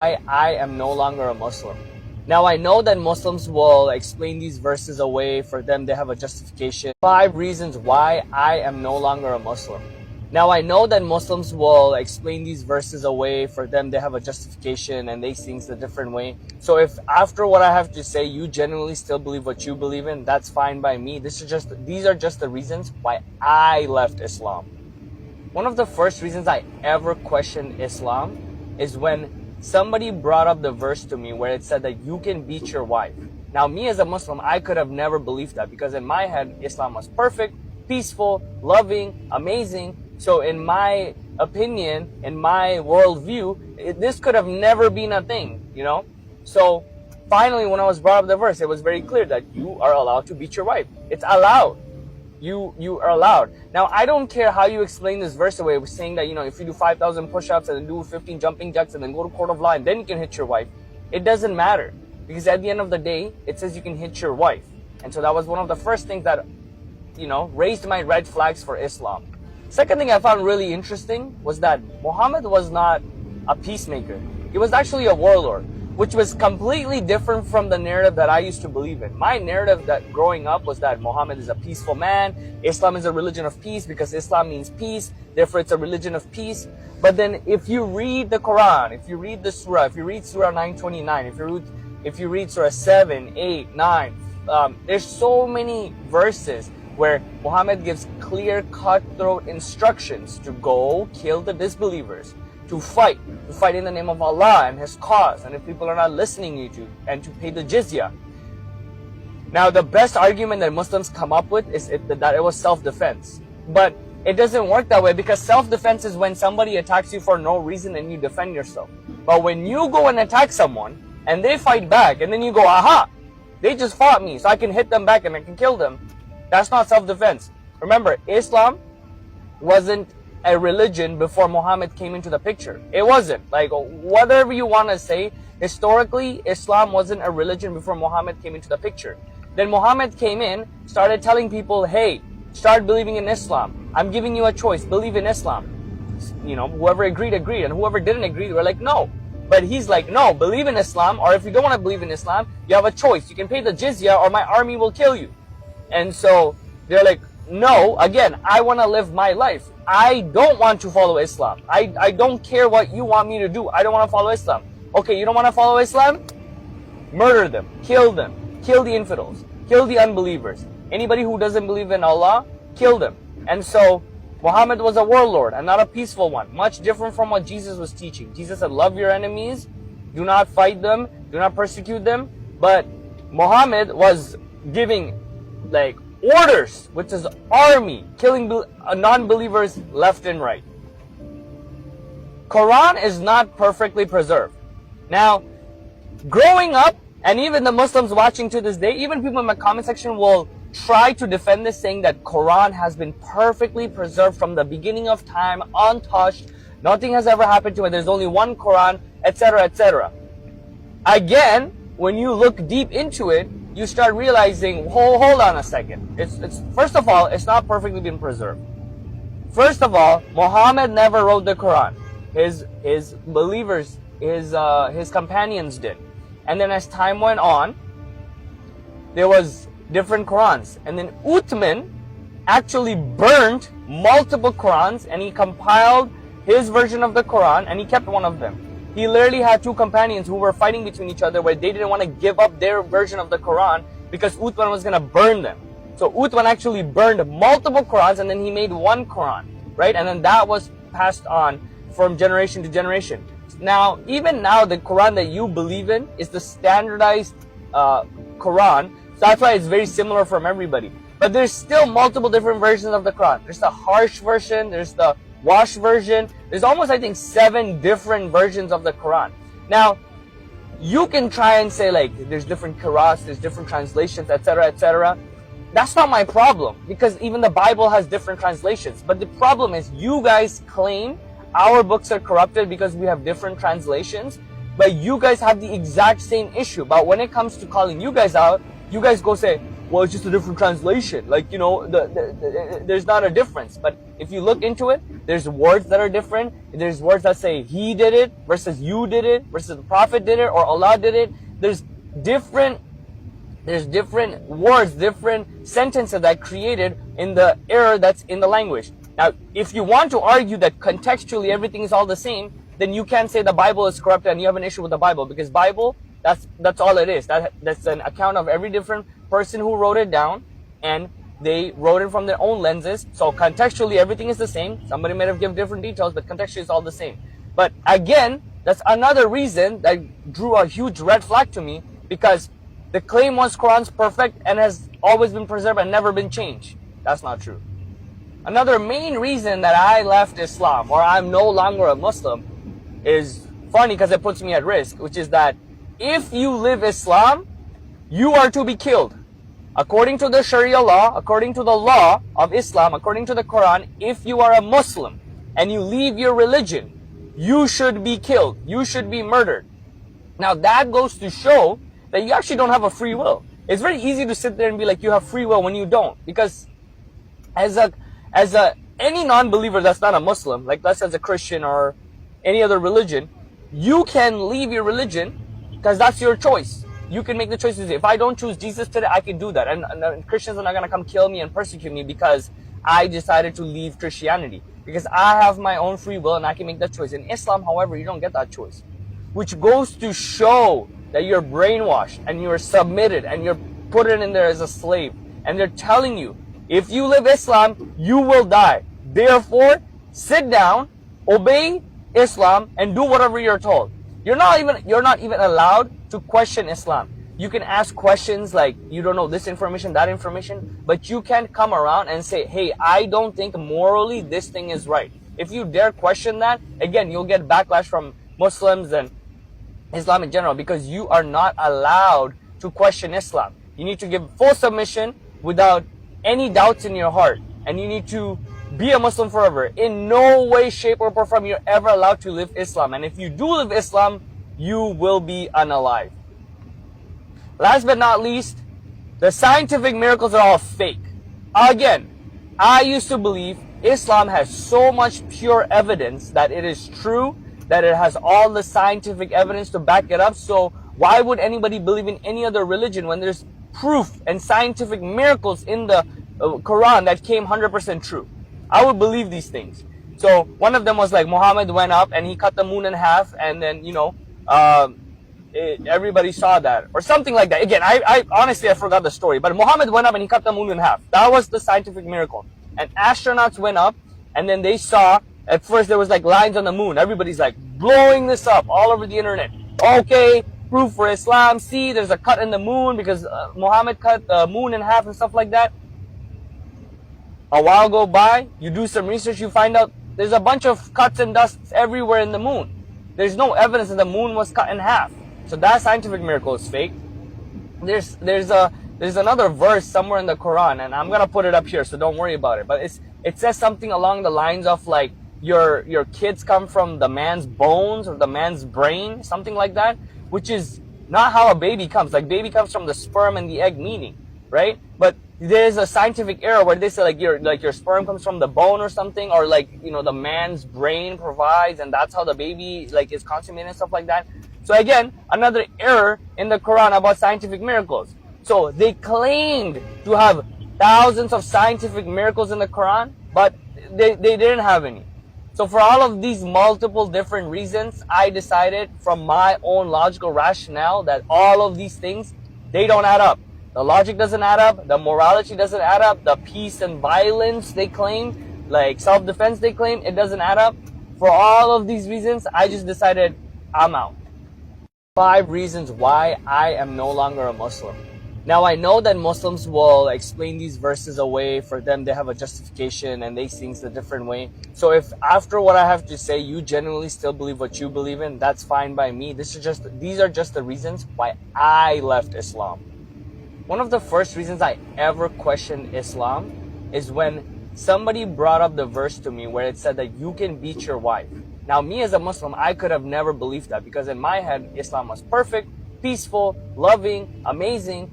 I am no longer a Muslim. Now I know that Muslims will explain these verses away. For them, they have a justification. 5 reasons why I am no longer a Muslim. Now I know that Muslims will explain these verses away. For them, they have a justification and they see things a different way. So if after what I have to say, you genuinely still believe what you believe in, that's fine by me. These are just the reasons why I left Islam. One of the first reasons I ever questioned Islam is when somebody brought up the verse to me where it said that you can beat your wife. Now, me as a Muslim, I could have never believed that, because in my head, Islam was perfect, peaceful, loving, amazing. So in my opinion, in my worldview, this could have never been a thing, you know? So finally, when I was brought up the verse, it was very clear that you are allowed to beat your wife. It's allowed. You are allowed. Now, I don't care how you explain this verse away, saying that, you know, if you do 5,000 push-ups and then do 15 jumping jacks and then go to court of law and then you can hit your wife. It doesn't matter, because at the end of the day, it says you can hit your wife. And so that was one of the first things that, you know, raised my red flags for Islam. Second thing I found really interesting was that Muhammad was not a peacemaker. He was actually a warlord, which was completely different from the narrative that I used to believe in. My narrative that growing up was that Muhammad is a peaceful man, Islam is a religion of peace because Islam means peace, therefore it's a religion of peace. But then if you read the Quran, if you read the surah, if you read Surah 929, if you read Surah 7, 8, 9, there's so many verses where Muhammad gives clear, cutthroat instructions to go kill the disbelievers, to fight in the name of Allah and His cause, and if people are not listening to you, and to pay the jizya. Now, the best argument that Muslims come up with is that it was self-defense. But it doesn't work that way, because self-defense is when somebody attacks you for no reason and you defend yourself. But when you go and attack someone, and they fight back, and then you go, aha, they just fought me, so I can hit them back and I can kill them, that's not self-defense. Remember, Islam wasn't a religion before Muhammad came into the picture. It wasn't. Like, whatever you want to say, historically, Islam wasn't a religion before Muhammad came into the picture. Then Muhammad came in, started telling people, hey, start believing in Islam. I'm giving you a choice. Believe in Islam. You know, whoever agreed, agreed. And whoever didn't agree, they were like, no. But he's like, no, believe in Islam. Or if you don't want to believe in Islam, you have a choice. You can pay the jizya or my army will kill you. And so they're like, no, again, I want to live my life. I don't want to follow Islam. I don't care what you want me to do. I don't want to follow Islam. Okay, you don't want to follow Islam? Murder them. Kill the infidels. Kill the unbelievers. Anybody who doesn't believe in Allah, kill them. And so Muhammad was a warlord and not a peaceful one. Much different from what Jesus was teaching. Jesus said, love your enemies. Do not fight them. Do not persecute them. But Muhammad was giving like orders, which is army, killing non-believers left and right. Quran is not perfectly preserved. Now, growing up, and even the Muslims watching to this day, even people in my comment section will try to defend this, saying that Quran has been perfectly preserved from the beginning of time, untouched, nothing has ever happened to it, there's only one Quran, etc., etc. Again, when you look deep into it, you start realizing, hold on a second. It's first of all, it's not perfectly been preserved. First of all, Muhammad never wrote the Quran. His believers, his companions did. And then as time went on, there was different Qurans. And then Uthman actually burned multiple Qurans, and he compiled his version of the Quran, and he kept one of them. He literally had 2 companions who were fighting between each other, where they didn't want to give up their version of the Quran because Uthman was going to burn them. So Uthman actually burned multiple Qurans, and then he made one Quran, right? And then that was passed on from generation to generation. Now, even now, the Quran that you believe in is the standardized Quran. So that's why it's very similar from everybody. But there's still multiple different versions of the Quran. There's the harsh version, there's the wash version. There's almost, I think, 7 different versions of the Quran. Now, you can try and say, like, there's different qira'ats, there's different translations, etc., etc. That's not my problem, because even the Bible has different translations. But the problem is, you guys claim our books are corrupted because we have different translations, but you guys have the exact same issue. But when it comes to calling you guys out, you guys go say, well, it's just a different translation. Like, you know, there's not a difference. But if you look into it, there's words that are different. There's words that say he did it versus you did it versus the prophet did it or Allah did it. There's different words, different sentences that created in the error that's in the language. Now, if you want to argue that contextually everything is all the same, then you can't say the Bible is corrupted and you have an issue with the Bible, because Bible, that's all it is. That's an account of every different person who wrote it down, and they wrote it from their own lenses. So contextually everything is the same. Somebody might have given different details, but contextually it's all the same. But again, that's another reason that drew a huge red flag to me, because the claim was Quran's perfect and has always been preserved and never been changed. That's not true. Another main reason that I left Islam, or I'm no longer a Muslim, is funny because it puts me at risk, which is that if you live Islam, you are to be killed. According to the Sharia law, according to the law of Islam, according to the Quran, if you are a Muslim and you leave your religion, you should be killed. You should be murdered. Now that goes to show that you actually don't have a free will. It's very easy to sit there and be like you have free will when you don't, because as any non-believer that's not a Muslim, like us as a Christian or any other religion, you can leave your religion because that's your choice. You can make the choices. If I don't choose Jesus today, I can do that. And Christians are not going to come kill me and persecute me because I decided to leave Christianity. Because I have my own free will and I can make that choice. In Islam, however, you don't get that choice. Which goes to show that you're brainwashed and you're submitted and you're put in there as a slave. And they're telling you, if you live Islam, you will die. Therefore, sit down, obey Islam, and do whatever you're told. You're not even allowed to question Islam. You can ask questions like, you don't know this information, that information, but you can't come around and say, hey, I don't think morally this thing is right. If you dare question that, again, you'll get backlash from Muslims and Islam in general, because you are not allowed to question Islam. You need to give full submission without any doubts in your heart, and you need to be a Muslim forever. In no way, shape, or form you're ever allowed to live Islam. And if you do live Islam, you will be unalive. Last but not least, the scientific miracles are all fake. Again, I used to believe Islam has so much pure evidence that it is true, that it has all the scientific evidence to back it up. So why would anybody believe in any other religion when there's proof and scientific miracles in the Quran that came 100% true? I would believe these things. So one of them was like Muhammad went up and he cut the moon in half, and then, you know, everybody saw that or something like that. Again, I honestly, I forgot the story, but Muhammad went up and he cut the moon in half. That was the scientific miracle. And astronauts went up and then they saw, at first there was like lines on the moon. Everybody's like blowing this up all over the internet. Okay, proof for Islam. See, there's a cut in the moon because Muhammad cut the moon in half and stuff like that. A while go by, you do some research, you find out there's a bunch of cuts and dusts everywhere in the moon. There's no evidence that the moon was cut in half. So that scientific miracle is fake. There's another verse somewhere in the Quran, and I'm gonna put it up here, so don't worry about it. But it says something along the lines of like your kids come from the man's bones or the man's brain, something like that, which is not how a baby comes. Like baby comes from the sperm and the egg meeting, right? But there's a scientific error where they say like your sperm comes from the bone or something, or like, you know, the man's brain provides, and that's how the baby like is consummated and stuff like that. So again, another error in the Quran about scientific miracles. So they claimed to have thousands of scientific miracles in the Quran, but they didn't have any. So for all of these multiple different reasons, I decided from my own logical rationale that all of these things, they don't add up. The logic doesn't add up, the morality doesn't add up, the peace and violence they claim, like self-defense they claim, it doesn't add up. For all of these reasons, I just decided I'm out. 5 reasons why I am no longer a Muslim. Now I know that Muslims will explain these verses away. For them, they have a justification and they see things a different way. So if after what I have to say, you genuinely still believe what you believe in, that's fine by me. These are just the reasons why I left Islam. One of the first reasons I ever questioned Islam is when somebody brought up the verse to me where it said that you can beat your wife. Now, me as a Muslim, I could have never believed that, because in my head, Islam was perfect, peaceful, loving, amazing.